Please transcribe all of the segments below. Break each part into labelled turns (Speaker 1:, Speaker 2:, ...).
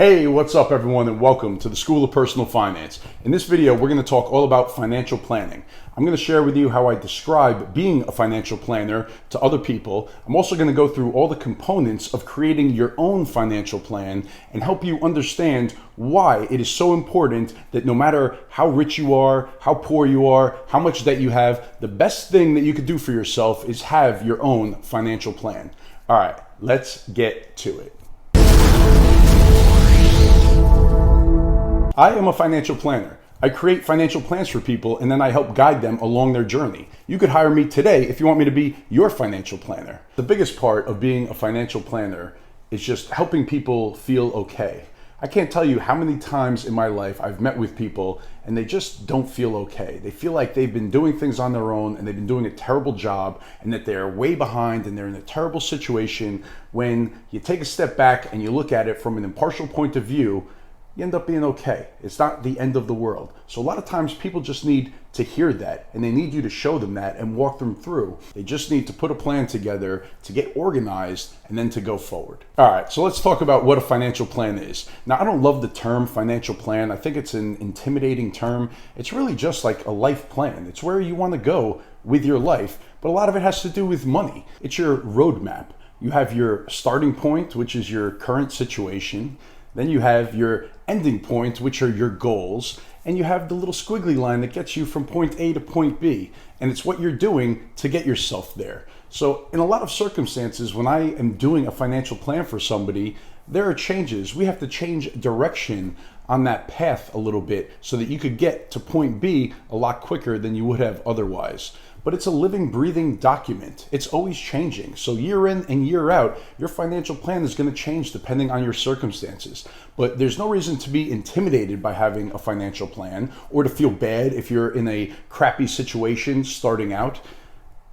Speaker 1: Hey, what's up everyone, and welcome to the School of Personal Finance. In this video, we're going to talk all about financial planning. I'm going to share with you how I describe being a financial planner to other people. I'm also going to go through all the components of creating your own financial plan and help you understand why it is so important that no matter how rich you are, how poor you are, how much debt you have, the best thing that you could do for yourself is have your own financial plan. All right, let's get to it. I am a financial planner. I create financial plans for people and then I help guide them along their journey. You could hire me today if you want me to be your financial planner. The biggest part of being a financial planner is just helping people feel okay. I can't tell you how many times in my life I've met with people and they just don't feel okay. They feel like they've been doing things on their own and they've been doing a terrible job and that they're way behind and they're in a terrible situation. When you take a step back and you look at it from an impartial point of view, you end up being okay. It's not the end of the world. So a lot of times people just need to hear that and they need you to show them that and walk them through. They just need to put a plan together to get organized and then to go forward. All right, so let's talk about what a financial plan is. Now, I don't love the term financial plan. I think it's an intimidating term. It's really just like a life plan. It's where you want to go with your life, but a lot of it has to do with money. It's your roadmap. You have your starting point, which is your current situation. Then you have your ending point, which are your goals. And you have the little squiggly line that gets you from point A to point B. And it's what you're doing to get yourself there. So in a lot of circumstances, when I am doing a financial plan for somebody, there are changes. We have to change direction on that path a little bit so that you could get to point B a lot quicker than you would have otherwise. But it's a living, breathing document. It's always changing. So year in and year out, your financial plan is going to change depending on your circumstances. But there's no reason to be intimidated by having a financial plan or to feel bad if you're in a crappy situation starting out.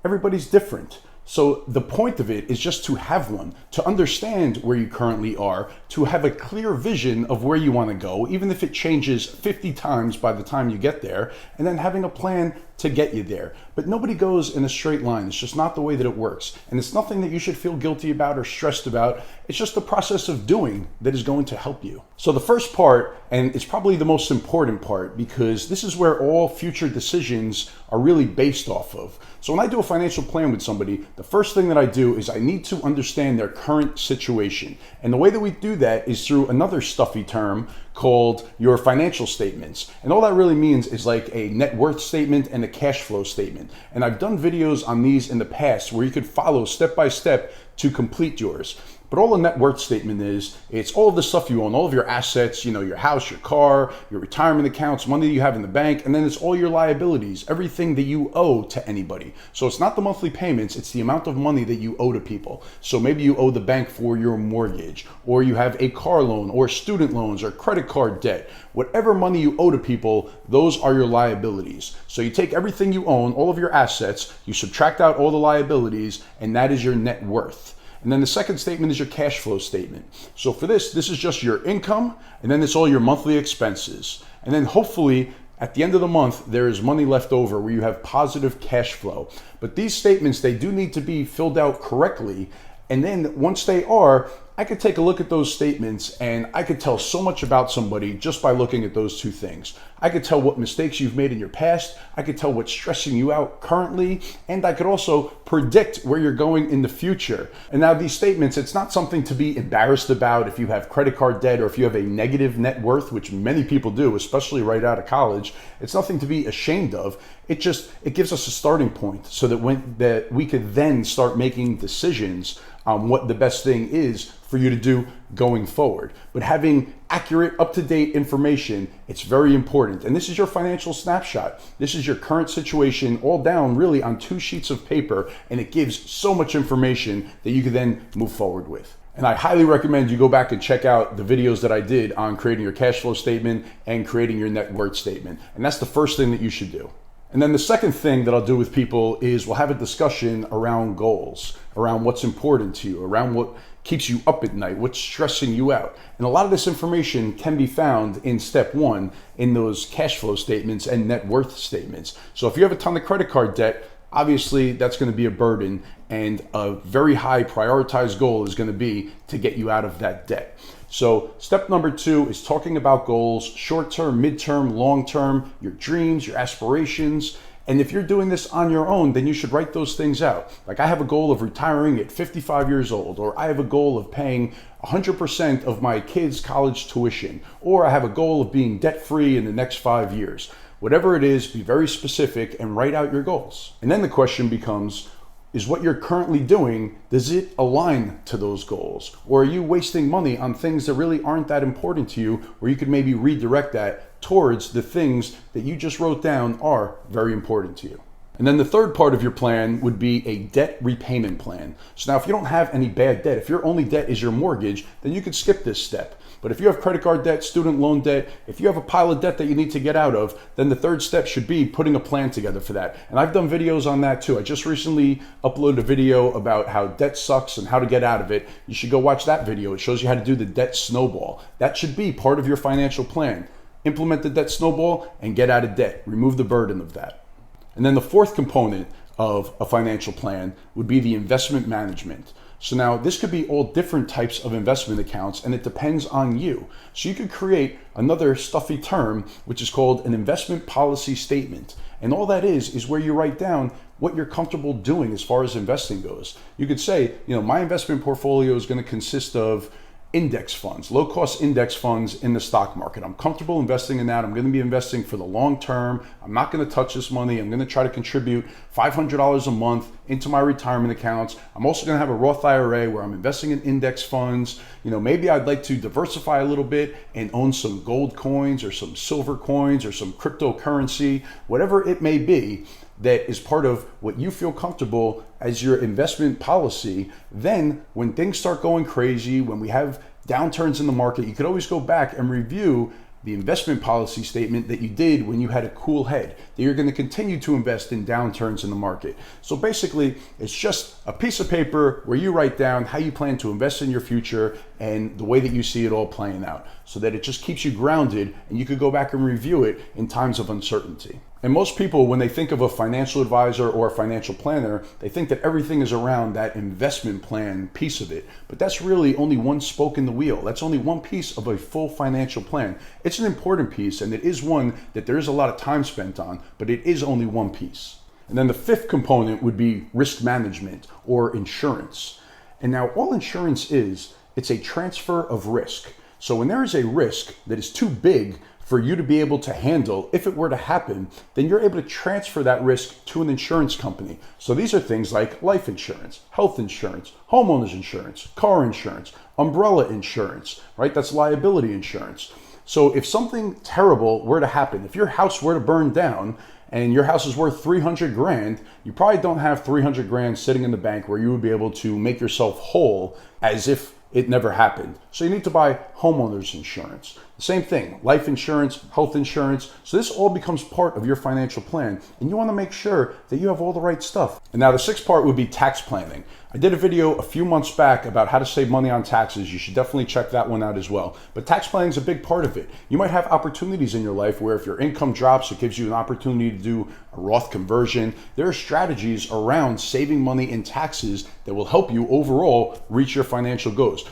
Speaker 1: Everybody's different. So the point of it is just to have one, to understand where you currently are, to have a clear vision of where you want to go, even if it changes 50 times by the time you get there, and then having a plan to get you there. But nobody goes in a straight line. It's just not the way that it works. And it's nothing that you should feel guilty about or stressed about. It's just the process of doing that is going to help you. So the first part, and it's probably the most important part, because this is where all future decisions are really based off of. So when I do a financial plan with somebody, the first thing that I do is I need to understand their current situation. And the way that we do that is through another stuffy term called your financial statements. And all that really means is like a net worth statement and a cash flow statement. And I've done videos on these in the past where you could follow step by step to complete yours. But all a net worth statement is, it's all of the stuff you own, all of your assets, your house, your car, your retirement accounts, money that you have in the bank, and then it's all your liabilities, everything that you owe to anybody. So it's not the monthly payments, it's the amount of money that you owe to people. So maybe you owe the bank for your mortgage, or you have a car loan, or student loans, or credit card debt. Whatever money you owe to people, those are your liabilities. So you take everything you own, all of your assets, you subtract out all the liabilities, and that is your net worth. And then the second statement is your cash flow statement. So for this is just your income, and then it's all your monthly expenses. And then hopefully at the end of the month, there is money left over where you have positive cash flow. But these statements, they do need to be filled out correctly. And then once they are, I could take a look at those statements and I could tell so much about somebody just by looking at those two things. I could tell what mistakes you've made in your past, I could tell what's stressing you out currently, and I could also predict where you're going in the future. And now these statements, it's not something to be embarrassed about if you have credit card debt or if you have a negative net worth, which many people do, especially right out of college. It's nothing to be ashamed of. It gives us a starting point so that we could then start making decisions on what the best thing is for you to do going forward. But having accurate, up-to-date information, it's very important. And this is your financial snapshot. This is your current situation all down really on 2 sheets of paper, and it gives so much information that you can then move forward with. And I highly recommend you go back and check out the videos that I did on creating your cash flow statement and creating your net worth statement. And that's the first thing that you should do. And then the second thing that I'll do with people is we'll have a discussion around goals, around what's important to you, around what keeps you up at night, what's stressing you out. And a lot of this information can be found in step 1 in those cash flow statements and net worth statements. So if you have a ton of credit card debt, obviously that's going to be a burden, and a very high prioritized goal is going to be to get you out of that debt. So step number 2 is talking about goals, short-term, mid-term, long-term, your dreams, your aspirations. And if you're doing this on your own, then you should write those things out. Like, I have a goal of retiring at 55 years old, or I have a goal of paying 100% of my kids' college tuition, or I have a goal of being debt-free in the next 5 years. Whatever it is, be very specific and write out your goals. And then the question becomes, is what you're currently doing, does it align to those goals? Or are you wasting money on things that really aren't that important to you, where you could maybe redirect that towards the things that you just wrote down are very important to you? And then the third part of your plan would be a debt repayment plan. So now, if you don't have any bad debt, if your only debt is your mortgage, then you could skip this step. But if you have credit card debt, student loan debt, if you have a pile of debt that you need to get out of, then the third step should be putting a plan together for that. And I've done videos on that too. I just recently uploaded a video about how debt sucks and how to get out of it. You should go watch that video. It shows you how to do the debt snowball. That should be part of your financial plan. Implement the debt snowball and get out of debt. Remove the burden of that. And then the fourth component of a financial plan would be the investment management. So now this could be all different types of investment accounts, and it depends on you. So you could create another stuffy term, which is called an investment policy statement. And all that is where you write down what you're comfortable doing as far as investing goes. You could say, my investment portfolio is going to consist of index funds, low-cost index funds in the stock market. I'm comfortable investing in that. I'm going to be investing for the long term. I'm not going to touch this money. I'm going to try to contribute $500 a month into my retirement accounts. I'm also going to have a Roth IRA where I'm investing in index funds. Maybe I'd like to diversify a little bit and own some gold coins or some silver coins or some cryptocurrency, whatever it may be, that is part of what you feel comfortable as your investment policy. Then when things start going crazy, when we have downturns in the market, you could always go back and review the investment policy statement that you did when you had a cool head, that you're going to continue to invest in downturns in the market. So basically, it's just a piece of paper where you write down how you plan to invest in your future and the way that you see it all playing out, so that it just keeps you grounded and you could go back and review it in times of uncertainty. And most people, when they think of a financial advisor or a financial planner, they think that everything is around that investment plan piece of it. But that's really only one spoke in the wheel. That's only one piece of a full financial plan. It's an important piece, and it is one that there is a lot of time spent on, but it is only one piece. And then the fifth component would be risk management or insurance. And now all insurance is, it's a transfer of risk. So when there is a risk that is too big for you to be able to handle, if it were to happen, then you're able to transfer that risk to an insurance company. So these are things like life insurance, health insurance, homeowners insurance, car insurance, umbrella insurance, right? That's liability insurance. So if something terrible were to happen, if your house were to burn down and your house is worth 300 grand, you probably don't have 300 grand sitting in the bank where you would be able to make yourself whole as if it never happened. So you need to buy homeowners insurance. The same thing, life insurance, health insurance. So this all becomes part of your financial plan, and you want to make sure that you have all the right stuff. And now the sixth part would be tax planning. I did a video a few months back about how to save money on taxes. You should definitely check that one out as well. But tax planning is a big part of it. You might have opportunities in your life where if your income drops, it gives you an opportunity to do a Roth conversion. There are strategies around saving money in taxes that will help you overall reach your financial goals.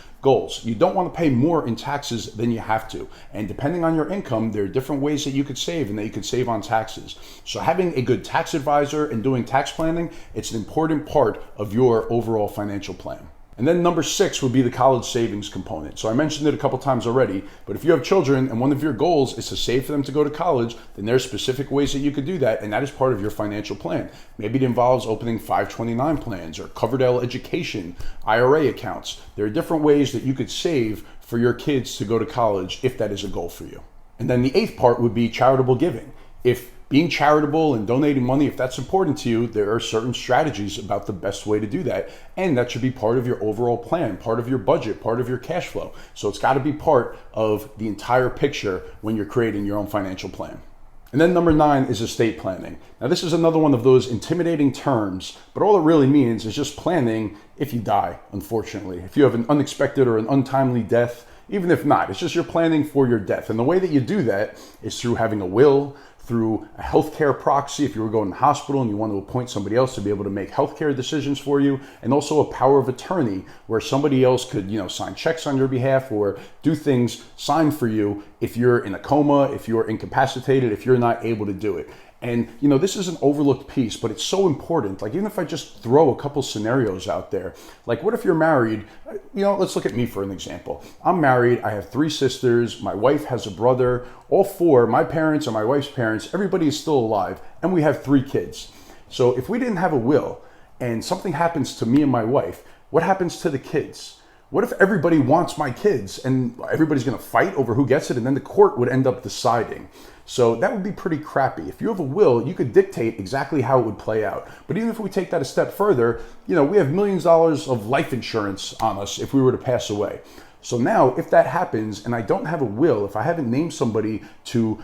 Speaker 1: You don't want to pay more in taxes than you have to. And depending on your income, there are different ways that you could save and that you could save on taxes. So having a good tax advisor and doing tax planning, it's an important part of your overall financial plan. And then number 6 would be the college savings component. So I mentioned it a couple times already, but if you have children and one of your goals is to save for them to go to college, then there's specific ways that you could do that, and that is part of your financial plan. Maybe it involves opening 529 plans or Coverdell education, IRA accounts. There are different ways that you could save for your kids to go to college if that is a goal for you. And then the 8th part would be charitable giving. If being charitable and donating money, if that's important to you, there are certain strategies about the best way to do that. And that should be part of your overall plan, part of your budget, part of your cash flow. So it's got to be part of the entire picture when you're creating your own financial plan. And then number 9 is estate planning. Now this is another one of those intimidating terms, but all it really means is just planning if you die, unfortunately. If you have an unexpected or an untimely death, even if not, it's just you're planning for your death. And the way that you do that is through having a will, through a healthcare proxy if you were going to the hospital and you want to appoint somebody else to be able to make healthcare decisions for you, and also a power of attorney where somebody else could, sign checks on your behalf or do things signed for you if you're in a coma, if you're incapacitated, if you're not able to do it. And, this is an overlooked piece, but it's so important. Like, even if I just throw a couple scenarios out there, like, what if you're married? Let's look at me for an example. I'm married. I have 3 sisters. My wife has a brother. All 4, my parents and my wife's parents, everybody is still alive. And we have 3 kids. So if we didn't have a will and something happens to me and my wife, what happens to the kids? What if everybody wants my kids and everybody's going to fight over who gets it, and then the court would end up deciding? So that would be pretty crappy. If you have a will, you could dictate exactly how it would play out. But even if we take that a step further, we have millions of dollars of life insurance on us if we were to pass away. So now if that happens and I don't have a will, if I haven't named somebody to,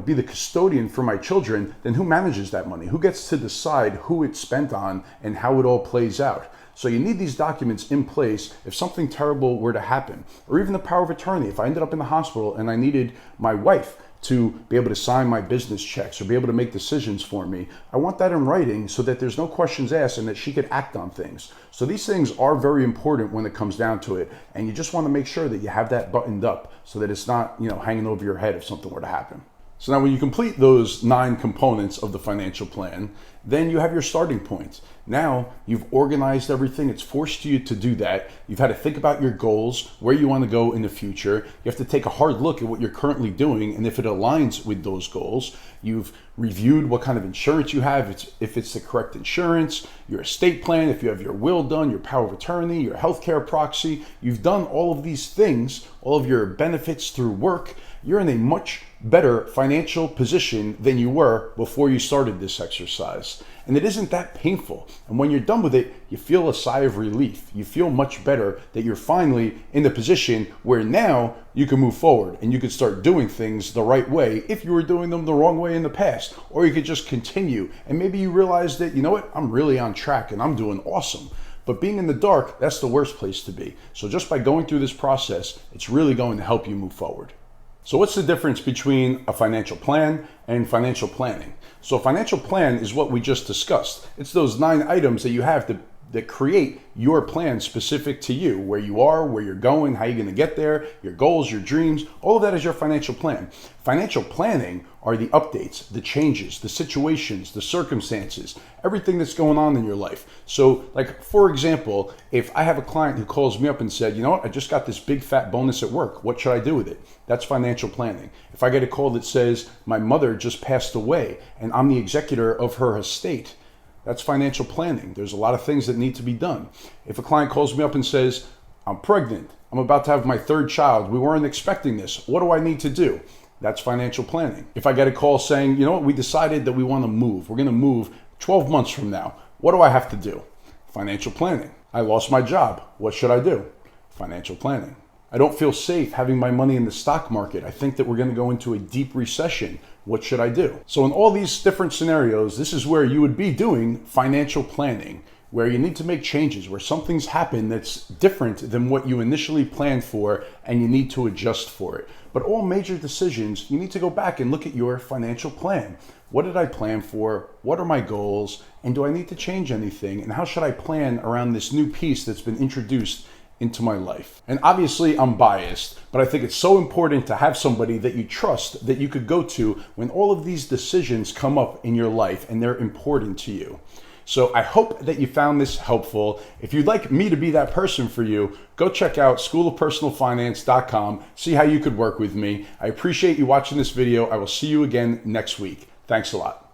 Speaker 1: be the custodian for my children, then who manages that money? Who gets to decide who it's spent on and how it all plays out? So you need these documents in place if something terrible were to happen, or even the power of attorney. If I ended up in the hospital and I needed my wife to be able to sign my business checks or be able to make decisions for me, I want that in writing so that there's no questions asked and that she could act on things. So these things are very important when it comes down to it, and you just want to make sure that you have that buttoned up so that it's not, hanging over your head if something were to happen. So now when you complete those 9 components of the financial plan, then you have your starting point. Now you've organized everything. It's forced you to do that. You've had to think about your goals, where you want to go in the future. You have to take a hard look at what you're currently doing and if it aligns with those goals. You've reviewed what kind of insurance you have, if it's the correct insurance, your estate plan, if you have your will done, your power of attorney, your healthcare proxy. You've done all of these things, all of your benefits through work. You're in a much better financial position than you were before you started this exercise. And it isn't that painful. And when you're done with it, you feel a sigh of relief. You feel much better that you're finally in the position where now you can move forward and you can start doing things the right way if you were doing them the wrong way in the past. Or you could just continue and maybe you realize that, I'm really on track and I'm doing awesome. But being in the dark, that's the worst place to be. So just by going through this process, it's really going to help you move forward. So what's the difference between a financial plan and financial planning? So a financial plan is what we just discussed. It's those 9 items that you have that create your plan specific to you, where you are, where you're going, how you're going to get there, your goals, your dreams. All of that is your financial plan. Financial planning are the updates, the changes, the situations, the circumstances, everything that's going on in your life. So like, for example, if I have a client who calls me up and said, I just got this big fat bonus at work. What should I do with it? That's financial planning. If I get a call that says my mother just passed away and I'm the executor of her estate, that's financial planning. There's a lot of things that need to be done. If a client calls me up and says, I'm pregnant, I'm about to have my 3rd child, we weren't expecting this, what do I need to do? That's financial planning. If I get a call saying, we decided that we want to move, we're going to move 12 months from now, what do I have to do? Financial planning. I lost my job, what should I do? Financial planning. I don't feel safe having my money in the stock market. I think that we're going to go into a deep recession. What should I do? So in all these different scenarios, this is where you would be doing financial planning, where you need to make changes, where something's happened that's different than what you initially planned for, and you need to adjust for it. But all major decisions, you need to go back and look at your financial plan. What did I plan for? What are my goals? And do I need to change anything? And how should I plan around this new piece that's been introduced into my life? And obviously I'm biased, but I think it's so important to have somebody that you trust that you could go to when all of these decisions come up in your life and they're important to you. So I hope that you found this helpful. If you'd like me to be that person for you, go check out schoolofpersonalfinance.com, see how you could work with me. I appreciate you watching this video. I will see you again next week. Thanks a lot.